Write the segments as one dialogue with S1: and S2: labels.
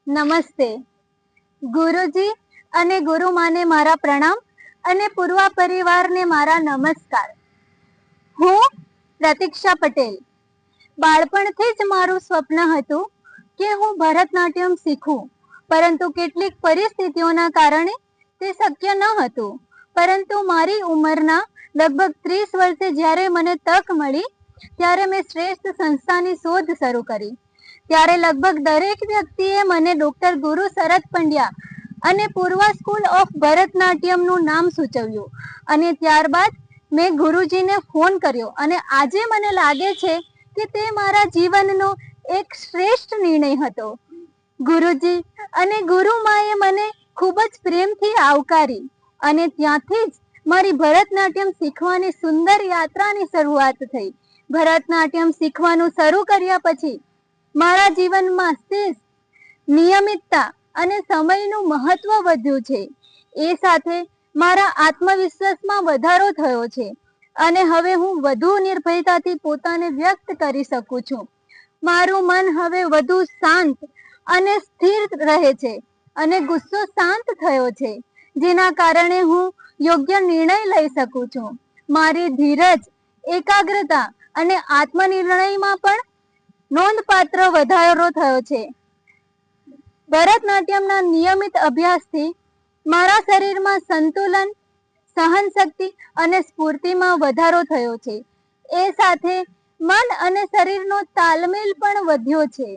S1: નમસ્તે. ગુરુજી અને ગુરુમાને મારા પ્રણામ અને પૂર્વા પરિવારને મારા નમસ્કાર. હું પ્રતીક્ષા પટેલ. બાળપણથી જ મારું સ્વપ્ન હતું કે હું ભરતનાટ્યમ શીખું, પરંતુ કેટલીક પરિસ્થિતિઓના કારણે તે શક્ય ન હતું. પરંતુ મારી ઉંમરના લગભગ 30 વર્ષે જ્યારે મને તક મળી ત્યારે મેં શ્રેષ્ઠ સંસ્થાની શોધ શરૂ કરી. ત્યારે લગભગ દરેક વ્યક્તિએ મને ડોક્ટર ગુરુ શરદ પંડ્યા અને પૂર્વા સ્કૂલ ઓફ ભરતનાટ્યમનું નામ સૂચવ્યું અને ત્યારબાદ મેં ગુરુજીને ફોન કર્યો અને આજે મને લાગે છે કે તે મારા જીવનનો એક શ્રેષ્ઠ નિર્ણય હતો. ગુરુજી અને ગુરુમાએ મને ખૂબ જ પ્રેમથી આવકારી અને ત્યાંથી જ મારી ભરતનાટ્યમ શીખવાની સુંદર યાત્રાની શરૂઆત થઈ. ભરતનાટ્યમ શીખવાનું શરૂ કર્યા પછી મારા જીવનમાં શિસ્ત, નિયમિતતા અને સમયનું મહત્વ વધ્યું છે. એ સાથે મારા આત્મવિશ્વાસમાં વધારો થયો છે અને હવે હું વધુ નિર્ભયતાથી પોતાને વ્યક્ત કરી શકું છું. મારું મન હવે વધુ શાંત અને સ્થિર રહે છે અને ગુસ્સો શાંત થયો છે, જેના કારણે હું યોગ્ય નિર્ણય લઈ શકું છું. મારી ધીરજ, એકાગ્રતા અને આત્મનિર્ણયમાં પણ નોંધપાત્ર વધારો થયો છે. ભરતનાટ્યમના નિયમિત અભ્યાસથી મારા શરીરમાં સંતુલન, સહનશક્તિ અને સ્ફૂર્તિમાં વધારો થયો છે. એ સાથે મન અને શરીરનો તાલમેલ પણ વધ્યો છે.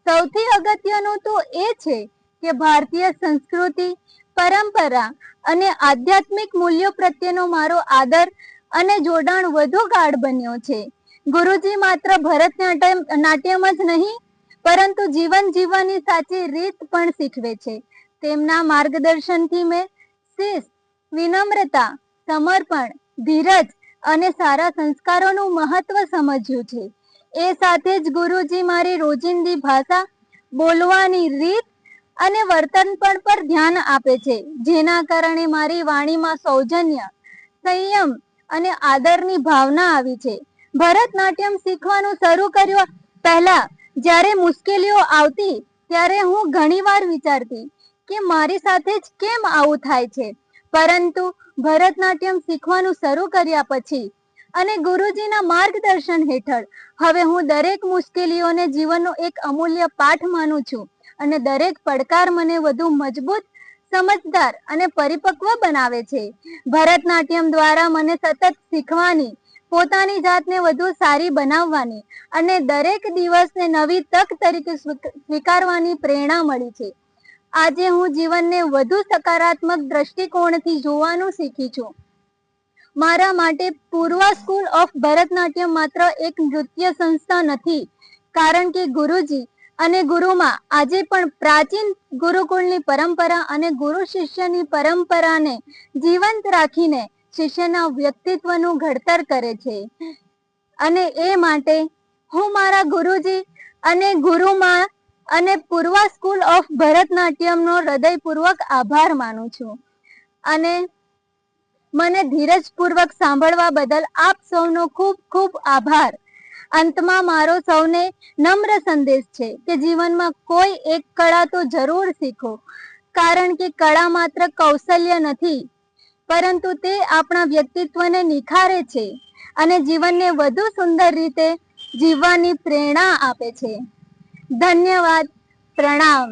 S1: સૌથી અગત્યનું તો એ છે કે ભારતીય સંસ્કૃતિ, પરંપરા અને આધ્યાત્મિક મૂલ્યો પ્રત્યેનો મારો આદર અને જોડાણ વધુ ગાઢ બન્યો છે. ગુરુજી માત્ર ભરતનાટ્યમ જ નહીં, પરંતુ જીવન જીવવાની સાચી રીત પણ શીખવે છે. તેમના માર્ગદર્શનથી મેં શિસ્ત, વિનમ્રતા, સમર્પણ, ધીરજ અને સારા સંસ્કારોનું મહત્વ સમજ્યું છે. એ સાથે જ ગુરુજી મારી રોજિંદી ભાષા, બોલવાની રીત અને વર્તન પર ધ્યાન આપે છે, જેના કારણે મારી વાણીમાં સૌજન્ય, સંયમ અને આદરની ભાવના આવી છે. ભરતનાટ્યમ શીખવાનું શરૂ કર્યું પહેલા જ્યારે મુશ્કેલીઓ આવતી ત્યારે હું ઘણીવાર વિચારતી કે મારી સાથે જ કેમ આવું થાય છે. પરંતુ ભરતનાટ્યમ શીખવાનું શરૂ કર્યા પછી અને ગુરુજીના માર્ગદર્શન હેઠળ હવે હું દરેક મુશ્કેલીઓને જીવનનો એક અમૂલ્ય પાઠ માનું છું અને દરેક પડકાર મને વધુ મજબૂત, સમજદાર અને પરિપક્વ બનાવે છે. ભરતનાટ્યમ દ્વારા મને સતત શીખવાની, પોતાની જાતને વધુ સારી બનાવવાની અને દરેક દિવસને નવી તક તરીકે સ્વીકારવાની પ્રેરણા મળી છે. આજે હું જીવનને વધુ સકારાત્મક દ્રષ્ટિકોણથી જોવાનું શીખી છું. મારા માટે પૂર્વા સ્કૂલ ઓફ ભરતનાટ્યમ માત્ર એક નૃત્ય સંસ્થા નથી, કારણ કે ગુરુજી અને ગુરુમાં આજે પણ પ્રાચીન ગુરુકુળની પરંપરા અને ગુરુ શિષ્યની પરંપરાને જીવંત રાખીને શિષ્યના વ્યક્તિત્વનું ઘડતર કરે છે. અને એ માટે હું મારા ગુરુજી અને ગુરુમાં અને પૂર્વા સ્કૂલ ઓફ ભરતનાટ્યમનો હૃદયપૂર્વક આભાર માનું છું. અને મને ધીરજપૂર્વક સાંભળવા બદલ આપ સૌનો ખૂબ ખૂબ આભાર. અંતમાં મારો સૌને નમ્ર સંદેશ છે કે જીવનમાં કોઈ એક કળા તો જરૂર શીખો, કારણ કે કળા માત્ર કૌશલ્ય નથી, પરંતુ તે આપણા વ્યક્તિત્વને નિખારે છે અને જીવનને વધુ સુંદર રીતે જીવવાની પ્રેરણા આપે છે. ધન્યવાદ. પ્રણામ.